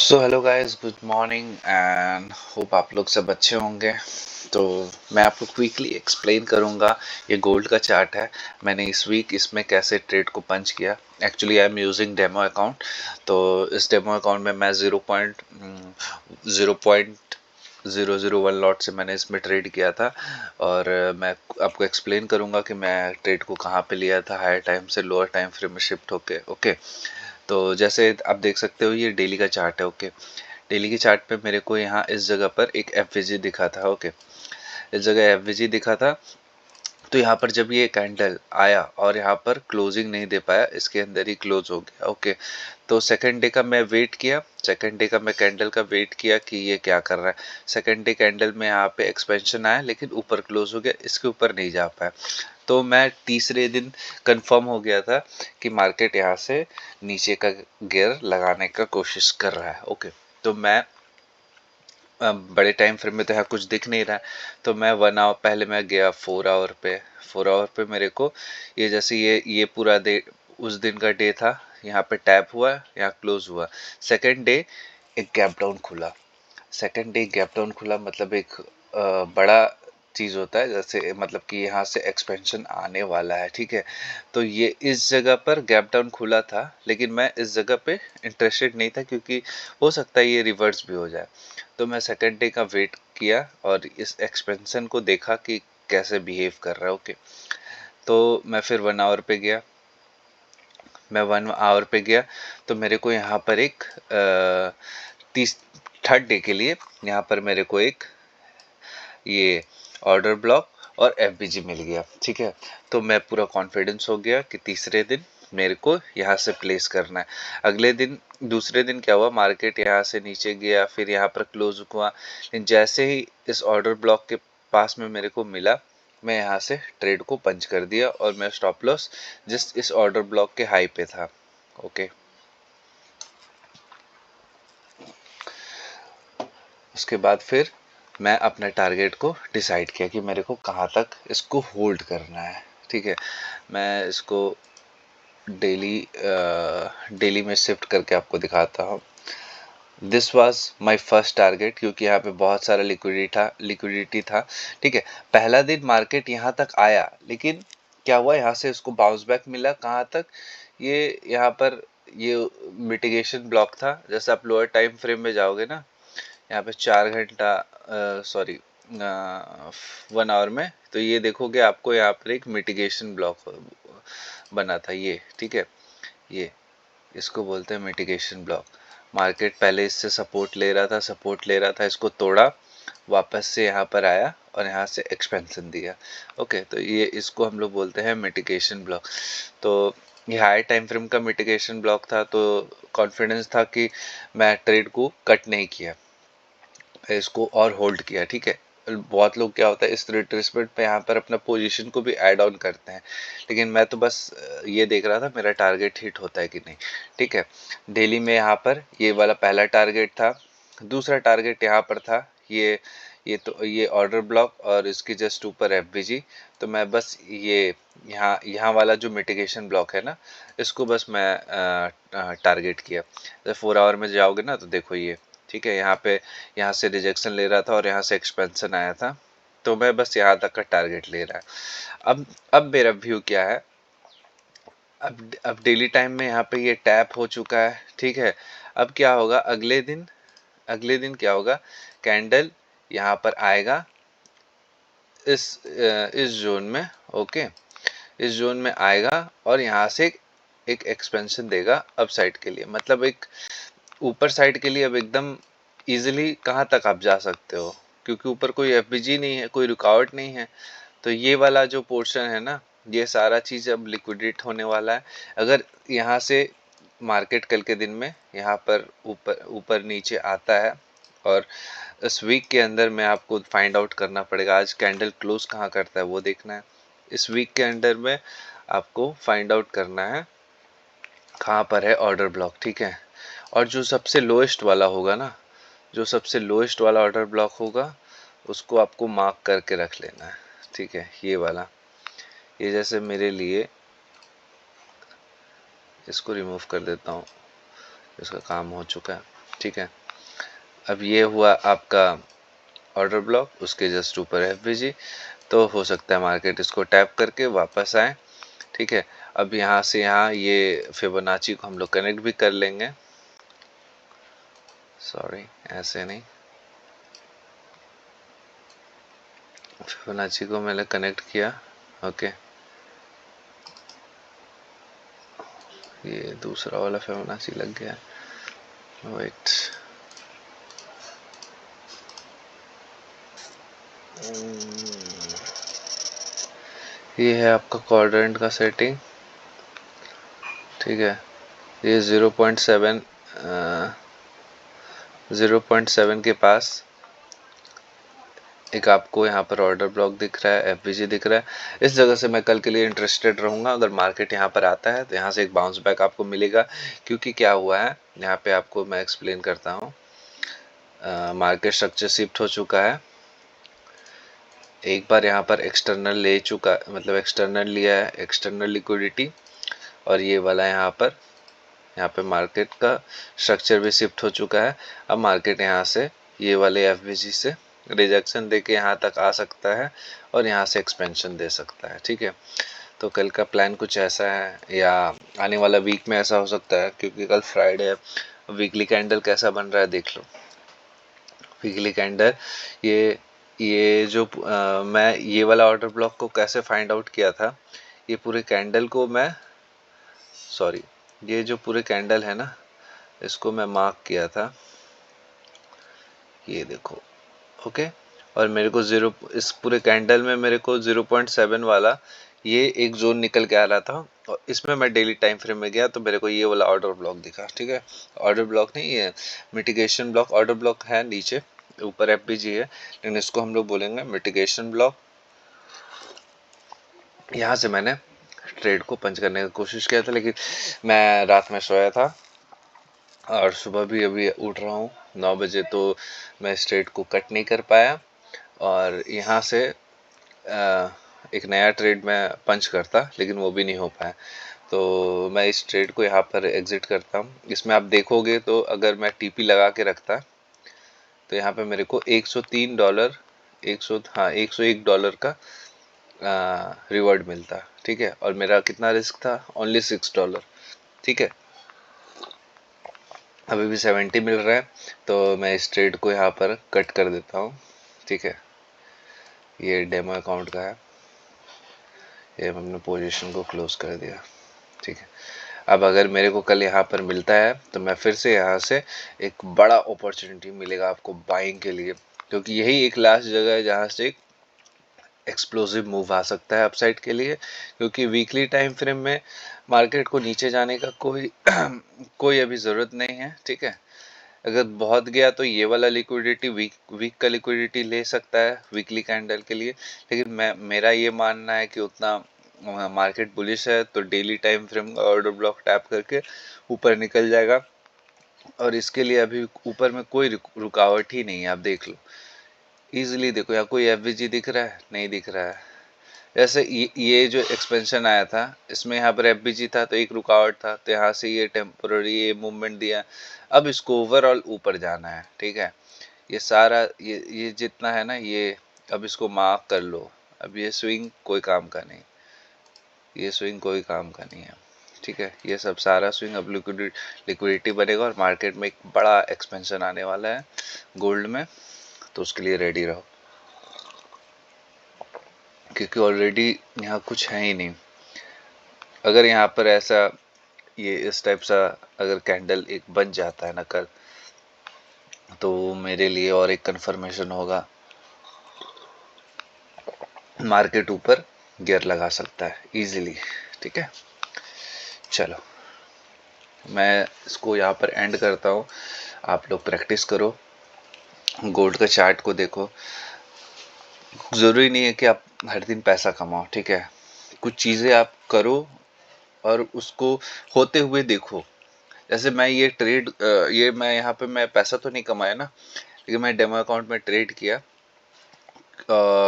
So hello guys, good morning and hope आप लोग सब अच्छे होंगे। तो मैं आपको क्विकली एक्सप्लेन करूंगा। ये गोल्ड का चार्ट है। मैंने इस वीक इसमें कैसे ट्रेड को पंच किया। Actually I am using demo account. तो इस डेमो अकाउंट में मैं 0.001 लॉट से मैंने इसमें ट्रेड किया था। और मैं आपको एक्सप्लेन करूंगा कि मैं ट्रेड को कहाँ पे लिया था, हायर टाइम से लोअर टाइम फ्रेम में शिफ्ट होके। ओके, तो जैसे आप देख सकते हो ये डेली का चार्ट है। ओके, डेली के चार्ट पे मेरे को यहाँ इस जगह पर एक एफवीजी दिखा था। ओके, इस जगह एफवीजी दिखा था। तो यहाँ पर जब ये कैंडल आया और यहाँ पर क्लोजिंग नहीं दे पाया, इसके अंदर ही क्लोज हो गया। ओके, तो सेकंड डे का मैं वेट किया, सेकंड डे का मैं कैंडल का वेट किया कि ये क्या कर रहा है। सेकंड डे कैंडल में यहाँ पे एक्सपेंशन आया लेकिन ऊपर क्लोज हो गया, इसके ऊपर नहीं जा पाया। तो मैं तीसरे दिन कंफर्म हो गया था कि मार्केट यहाँ से नीचे का गियर लगाने का कोशिश कर रहा है। ओके, तो मैं बड़े टाइम फ्रेम में तो यहाँ कुछ दिख नहीं रहा है। तो मैं 1 आवर पहले मैं गया 4 आवर पे। 4 आवर पे मेरे को ये जैसे ये पूरा डे उस दिन का डे था। यहाँ पे टैप हुआ, यहाँ क्लोज हुआ। सेकंड डे एक गैप डाउन खुला। सेकंड डे गैप डाउन खुला मतलब एक बड़ा चीज होता है, जैसे मतलब कि यहाँ से एक्सपेंशन आने वाला है। ठीक है, तो ये इस जगह पर गैप डाउन खुला था लेकिन मैं इस जगह पे इंटरेस्टेड नहीं था क्योंकि हो सकता है ये रिवर्स भी हो जाए। तो मैं सेकंड डे का वेट किया और इस एक्सपेंशन को देखा कि कैसे बिहेव कर रहा है। ओके, तो मैं फिर 1 आवर पे गया। मैं 1 आवर पे गया तो मेरे को यहाँ पर एक तीस थर्ड डे के लिए यहाँ पर मेरे को एक ये ऑर्डर ब्लॉक और एफबीजी मिल गया। ठीक है, तो मैं पूरा कॉन्फिडेंस हो गया कि तीसरे दिन मेरे को यहाँ से प्लेस करना है। अगले दिन दूसरे दिन क्या हुआ, मार्केट यहाँ से नीचे गया, फिर यहाँ पर क्लोज हुआ। लेकिन जैसे ही इस ऑर्डर ब्लॉक के पास में मेरे को मिला, मैं यहाँ से ट्रेड को पंच कर दिया और मैं स्टॉप लॉस जस्ट इस ऑर्डर ब्लॉक के हाई पे था। ओके, उसके बाद फिर मैं अपने टारगेट को डिसाइड किया कि मेरे को कहाँ तक इसको होल्ड करना है। ठीक है, मैं इसको डेली डेली में शिफ्ट करके आपको दिखाता हूँ। This was my first target क्योंकि यहाँ पे बहुत सारा लिक्विडिटी था। ठीक है, पहला दिन मार्केट यहाँ तक आया लेकिन क्या हुआ, यहाँ से इसको बाउंस बैक मिला। कहाँ तक, ये यहाँ पर ये मिटिगेशन ब्लॉक था। जैसे आप लोअर टाइम फ्रेम में जाओगे ना, यहाँ पे 4 घंटा सॉरी 1 आवर में, तो ये देखोगे आपको यहाँ पर एक मिटिगेशन ब्लॉक बना था ये। ठीक है, ये इसको बोलते हैं मिटिगेशन ब्लॉक। मार्केट पहले इससे सपोर्ट ले रहा था, इसको तोड़ा, वापस से यहाँ पर आया और यहाँ से एक्सपेंशन दिया। ओके, तो ये इसको हम लोग बोलते हैं मिटिगेशन ब्लॉक। तो ये हाई टाइम फ्रेम का मिटिगेशन ब्लॉक था, तो कॉन्फिडेंस था कि मैं ट्रेड को कट नहीं किया, इसको और होल्ड किया। ठीक है, बहुत लोग क्या होता है इस रिट्रेसमेंट पे यहाँ पर अपना पोजीशन को भी ऐड ऑन करते हैं, लेकिन मैं तो बस ये देख रहा था मेरा टारगेट हिट होता है कि नहीं। ठीक है, डेली में यहाँ पर ये वाला पहला टारगेट था। दूसरा टारगेट यहाँ पर था ये ऑर्डर ब्लॉक और इसके जस्ट ऊपर एफबीजी। तो मैं बस ये यहाँ वाला जो मिटिगेशन ब्लॉक है ना, इसको बस मैं टारगेट किया। जब 4 आवर में जाओगे ना तो देखो ये, ठीक है, यहाँ से रिजेक्शन ले रहा था और यहाँ से एक्सपेंशन आया था। तो मैं बस यहाँ तक का टारगेट ले रहा है। अब मेरा व्यू क्या है, अब डेली टाइम में यहाँ पे ये टैप हो चुका है। ठीक है, अब क्या होगा, अगले दिन क्या होगा, कैंडल यहाँ पर आएगा इस जोन में। ओके, इस जोन में आएगा और यहाँ से एक एक्सपेंशन देगा अप साइड के लिए, मतलब एक ऊपर साइड के लिए। अब एकदम इजीली कहाँ तक आप जा सकते हो क्योंकि ऊपर कोई एफबीजी नहीं है, कोई रुकावट नहीं है। तो ये वाला जो पोर्शन है ना, ये सारा चीज अब लिक्विडेट होने वाला है। अगर यहाँ से मार्केट कल के दिन में यहाँ पर ऊपर ऊपर नीचे आता है, और इस वीक के अंदर में आपको फाइंड आउट करना पड़ेगा आज कैंडल क्लोज कहाँ करता है वो देखना है। इस वीक के अंदर में आपको फाइंड आउट करना है कहाँ पर है ऑर्डर ब्लॉक। ठीक है, और जो सबसे लोएस्ट वाला होगा ना, जो सबसे लोएस्ट वाला ऑर्डर ब्लॉक होगा उसको आपको मार्क करके रख लेना है। ठीक है, ये वाला, ये जैसे मेरे लिए इसको रिमूव कर देता हूँ, इसका काम हो चुका है। ठीक है। अब ये हुआ आपका ऑर्डर ब्लॉक, उसके जस्ट ऊपर एफबीजी। तो हो सकता है मार्केट इसको टैप करके वापस आए, ठीक है। अब यहाँ से यहाँ ये फिबोनाची को हम लोग कनेक्ट भी कर लेंगे, सॉरी ऐसे नहीं, फिबोनाची को मैंने कनेक्ट किया, ओके। ये दूसरा वाला फिबोनाची लग गया, वेट। ये है आपका क्वाड्रेंट का सेटिंग, ठीक है। ये 0.7 के पास एक आपको यहाँ पर ऑर्डर ब्लॉक दिख रहा है, एफबीजी दिख रहा है। इस जगह से मैं कल के लिए इंटरेस्टेड रहूँगा। अगर मार्केट यहाँ पर आता है तो यहाँ से एक बाउंस बैक आपको मिलेगा, क्योंकि क्या हुआ है यहाँ पे आपको मैं एक्सप्लेन करता हूँ। मार्केट स्ट्रक्चर शिफ्ट हो चुका है, एक बार यहाँ पर एक्सटर्नल ले चुका, मतलब एक्सटर्नल लिया है, एक्सटर्नल लिक्विडिटी, और ये वाला यहाँ पे मार्केट का स्ट्रक्चर भी शिफ्ट हो चुका है। अब मार्केट यहाँ से ये वाले एफबीजी से रिजेक्शन देके यहाँ तक आ सकता है और यहाँ से एक्सपेंशन दे सकता है, ठीक है। तो कल का प्लान कुछ ऐसा है, या आने वाला वीक में ऐसा हो सकता है, क्योंकि कल फ्राइडे है। वीकली कैंडल कैसा बन रहा है देख लो। वीकली कैंडल ये जो मैं ये वाला ऑर्डर ब्लॉक को कैसे फाइंड आउट किया था, ये पूरे कैंडल को मैं, सॉरी, ये जो पूरे कैंडल है ना, इसको मैं मार्क किया था, ये देखो, ओके। और मेरे को इस पूरे कैंडल में मेरे को 0.7 वाला ये एक जोन निकल के आ रहा था, और इसमें मैं डेली टाइम फ्रेम में गया तो मेरे को ये वाला ऑर्डर ब्लॉक दिखा, ठीक है। ऑर्डर ब्लॉक नहीं, ये मिटिगेशन ब्लॉक। ऑर्डर ब्लॉक है नीचे, ऊपर एफबीजी है, लेकिन इसको हम लोग बोलेंगे मिटिगेशन ब्लॉक। यहाँ से मैंने ट्रेड को पंच करने की कोशिश किया था, लेकिन मैं रात में सोया था और सुबह भी अभी उठ रहा हूँ 9 बजे, तो मैं इस ट्रेड को कट नहीं कर पाया। और यहाँ से एक नया ट्रेड मैं पंच करता, लेकिन वो भी नहीं हो पाया। तो मैं इस ट्रेड को यहाँ पर एग्जिट करता हूँ। इसमें आप देखोगे तो अगर मैं टीपी लगा के रखता तो यहाँ पे मेरे को $103, 101 का रिवॉर्ड मिलता, ठीक है। और मेरा कितना रिस्क था, ओनली $6, ठीक है। अभी भी 70 मिल रहा है, तो मैं इस ट्रेड को यहाँ पर कट कर देता हूँ, ठीक है। ये डेमो अकाउंट का है, ये हमने पोजीशन को क्लोज कर दिया, ठीक है। अब अगर मेरे को कल यहाँ पर मिलता है तो मैं फिर से यहाँ से एक बड़ा अपॉर्चुनिटी मिलेगा आपको बाइंग के लिए, क्योंकि यही एक लास्ट जगह है जहाँ से एक एक्सप्लोसिव मूव आ सकता है अपसाइड के लिए। क्योंकि वीकली टाइम फ्रेम में मार्केट को नीचे जाने का कोई अभी ज़रूरत नहीं है, ठीक है। अगर बहुत गया तो ये वाला लिक्विडिटी वीक का लिक्विडिटी ले सकता है वीकली कैंडल के लिए, लेकिन मेरा ये मानना है कि उतना मार्केट बुलिश है तो डेली टाइम फ्रेम का ऑर्डर ब्लॉक टैप करके ऊपर निकल जाएगा। और इसके लिए अभी ऊपर में कोई रुकावट ही नहीं है, आप देख लो इजीली, देखो यहाँ कोई एफवीजी दिख रहा है, नहीं दिख रहा है। जैसे ये जो एक्सपेंशन आया था इसमें यहाँ पर एफबीजी था तो एक रुकावट था, तो यहाँ से ये टेम्पोररी ये मूवमेंट दिया। अब इसको ओवरऑल ऊपर जाना है, ठीक है। ये सारा ये जितना है ना ये, अब इसको मार्क कर लो। अब ये स्विंग कोई काम का नहीं, ये स्विंग कोई काम का नहीं है, ठीक है। ये सब सारा स्विंग अब लिक्विडिटी बनेगा और मार्केट में एक बड़ा एक्सपेंशन आने वाला है गोल्ड में, तो उसके लिए रेडी रहो, क्योंकि ऑलरेडी यहाँ कुछ है ही नहीं। अगर यहाँ पर ऐसा ये इस टाइप सा अगर कैंडल एक बन जाता है ना कल, तो मेरे लिए और एक कंफर्मेशन होगा, मार्केट ऊपर गियर लगा सकता है इजीली, ठीक है। चलो मैं इसको यहाँ पर एंड करता हूँ, आप लोग प्रैक्टिस करो, गोल्ड का चार्ट को देखो। ज़रूरी नहीं है कि आप हर दिन पैसा कमाओ, ठीक है। कुछ चीज़ें आप करो और उसको होते हुए देखो। जैसे मैं ये ट्रेड ये मैं यहाँ पे मैं पैसा तो नहीं कमाया ना, लेकिन मैं डेमो अकाउंट में ट्रेड किया,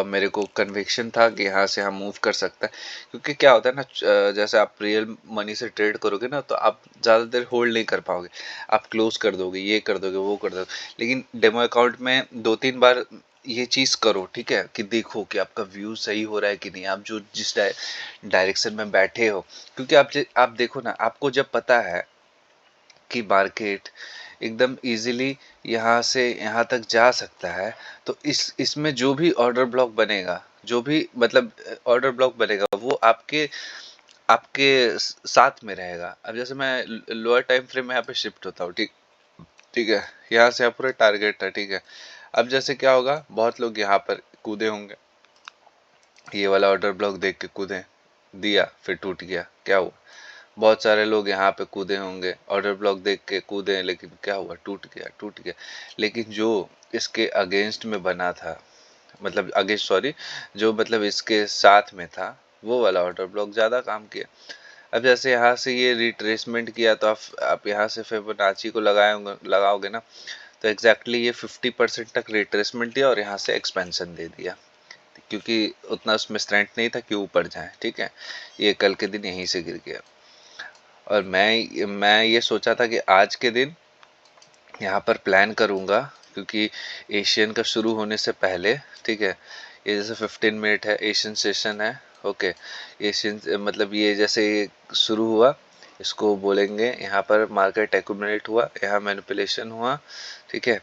मेरे को कन्विक्शन था कि यहाँ से हम मूव कर सकते हैं, क्योंकि क्या होता है ना, जैसे आप रियल मनी से ट्रेड करोगे ना तो आप ज़्यादा देर होल्ड नहीं कर पाओगे, आप क्लोज कर दोगे, ये कर दोगे, वो कर दोगे। लेकिन डेमो अकाउंट में 2-3 बार ये चीज़ करो, ठीक है, कि देखो कि आपका व्यू सही हो रहा है कि नहीं, आप जो जिस डायरेक्शन में बैठे हो। क्योंकि आप देखो ना, आपको जब पता है कि मार्केट एकदम इजीली यहाँ से यहाँ तक जा सकता है, तो इसमें जो भी ऑर्डर ब्लॉक बनेगा, जो भी मतलब ऑर्डर ब्लॉक बनेगा, वो आपके आपके साथ में रहेगा। अब जैसे मैं लोअर टाइम फ्रेम में यहाँ पे शिफ्ट होता हूँ, ठीक ठीक है, यहाँ से यहाँ पूरा टारगेट है, ठीक है। अब जैसे क्या होगा, बहुत लोग यहाँ पर कूदे होंगे, ये वाला ऑर्डर ब्लॉक देख के कूदे, दिया फिर टूट गया, क्या हुआ। बहुत सारे लोग यहाँ पे कूदे होंगे, ऑर्डर ब्लॉक देख के कूदे, लेकिन क्या हुआ, टूट गया, टूट गया। लेकिन जो इसके अगेंस्ट में बना था, मतलब अगेंस्ट सॉरी, जो मतलब इसके साथ में था, वो वाला ऑर्डर ब्लॉक ज़्यादा काम किया। अब जैसे यहाँ से ये रिट्रेसमेंट किया, तो आप यहाँ से फिबोनाची को लगाओगे ना, तो एग्जैक्टली ये 50% तक रिट्रेसमेंट दिया और यहाँ से एक्सपेंशन दे दिया, क्योंकि उतना उसमें स्ट्रेंथ नहीं था कि ऊपर जाए, ठीक है। ये कल के दिन यहीं से गिर गया। और मैं ये सोचा था कि आज के दिन यहाँ पर प्लान करूँगा, क्योंकि एशियन का शुरू होने से पहले, ठीक है, ये जैसे 15 मिनट है, एशियन सेशन है, ओके। एशियन मतलब ये जैसे शुरू हुआ, इसको बोलेंगे यहाँ पर मार्केट एक्यूमुलेट हुआ, यहाँ मैनिपुलेशन हुआ, ठीक है।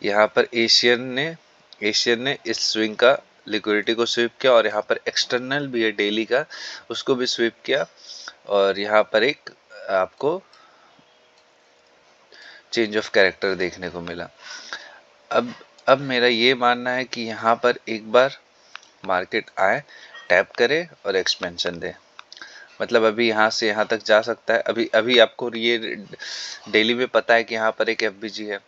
यहाँ पर एशियन ने इस स्विंग का लिक्विडिटी को स्वीप किया, और यहाँ पर एक्सटर्नल भी है डेली का, उसको भी स्वीप किया, और यहाँ पर एक आपको चेंज ऑफ कैरेक्टर देखने को मिला। अब मेरा ये मानना है कि यहाँ पर एक बार मार्केट आए, टैप करे और एक्सपेंशन दे। मतलब अभी यहाँ से यहाँ तक जा सकता है। अभी अभी आपको ये डेली में पता है कि यहाँ पर एक एफबीजी है,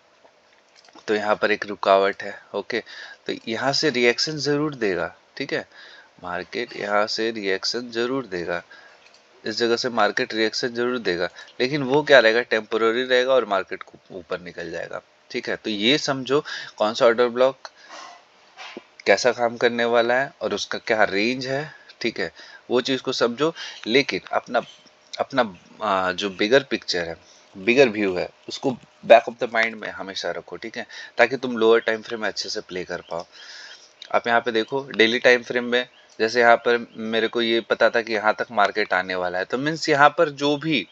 तो यहाँ पर एक रुकावट है, ओके। तो यहाँ से रिएक्शन ज़रूर देगा, ठीक है, मार्केट यहाँ से रिएक्शन ज़रूर देगा, इस जगह से मार्केट रिएक्शन जरूर देगा। लेकिन वो क्या रहेगा, टेम्पोररी रहेगा और मार्केट को ऊपर निकल जाएगा, ठीक है। तो ये समझो कौन सा ऑर्डर ब्लॉक कैसा काम करने वाला है और उसका क्या रेंज है, ठीक है, वो चीज़ को समझो। लेकिन अपना अपना जो बिगर पिक्चर है, बिगर व्यू है, उसको बैक ऑफ द माइंड में हमेशा रखो, ठीक है, ताकि तुम लोअर टाइम फ्रेम में अच्छे से प्ले कर पाओ। आप यहाँ पे देखो डेली टाइम फ्रेम में, जैसे यहाँ पर मेरे को ये पता था कि यहाँ तक मार्केट आने वाला है, तो मीन्स यहाँ पर जो भी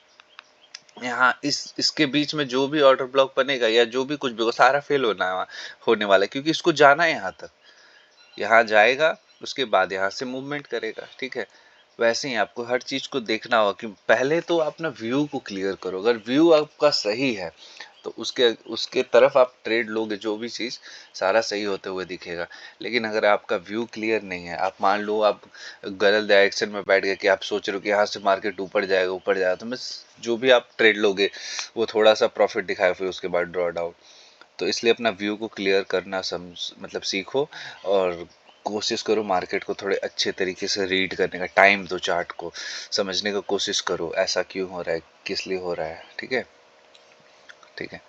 यहाँ इसके बीच में जो भी ऑर्डर ब्लॉक बनेगा या जो भी कुछ भी होगा, सारा फेल होने वाला है, क्योंकि इसको जाना है यहाँ तक, यहाँ जाएगा, उसके बाद यहाँ से मूवमेंट करेगा, ठीक है। वैसे ही आपको हर चीज को देखना होगा कि पहले तो अपना व्यू को क्लियर करो। अगर व्यू आपका सही है तो उसके उसके तरफ आप ट्रेड लोगे, जो भी चीज सारा सही होते हुए दिखेगा। लेकिन अगर आपका व्यू क्लियर नहीं है, आप मान लो आप गलत डायरेक्शन में बैठ गए कि आप सोच रहे हो कि यहाँ से मार्केट ऊपर जाएगा, तो बस जो भी आप ट्रेड लोगे वो थोड़ा सा प्रॉफिट दिखाए, फिर उसके बाद ड्रॉ डाउन। तो इसलिए अपना व्यू को क्लियर करना मतलब सीखो, और कोशिश करो मार्केट को थोड़े अच्छे तरीके से रीड करने का, टाइम दो, चार्ट को समझने का कोशिश करो, ऐसा क्यों हो रहा है, किस लिए हो रहा है, ठीक है, ठीक है।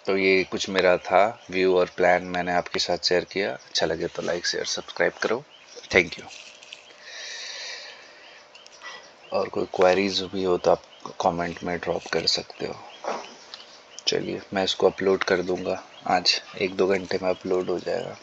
तो ये कुछ मेरा था व्यू और प्लान, मैंने आपके साथ शेयर किया। अच्छा लगे तो लाइक शेयर सब्सक्राइब करो। Thank you. और कोई क्वेरीज भी हो तो आप कमेंट में ड्रॉप कर सकते हो। चलिए, मैं इसको अपलोड कर दूंगा, आज 1-2 घंटे में अपलोड हो जाएगा।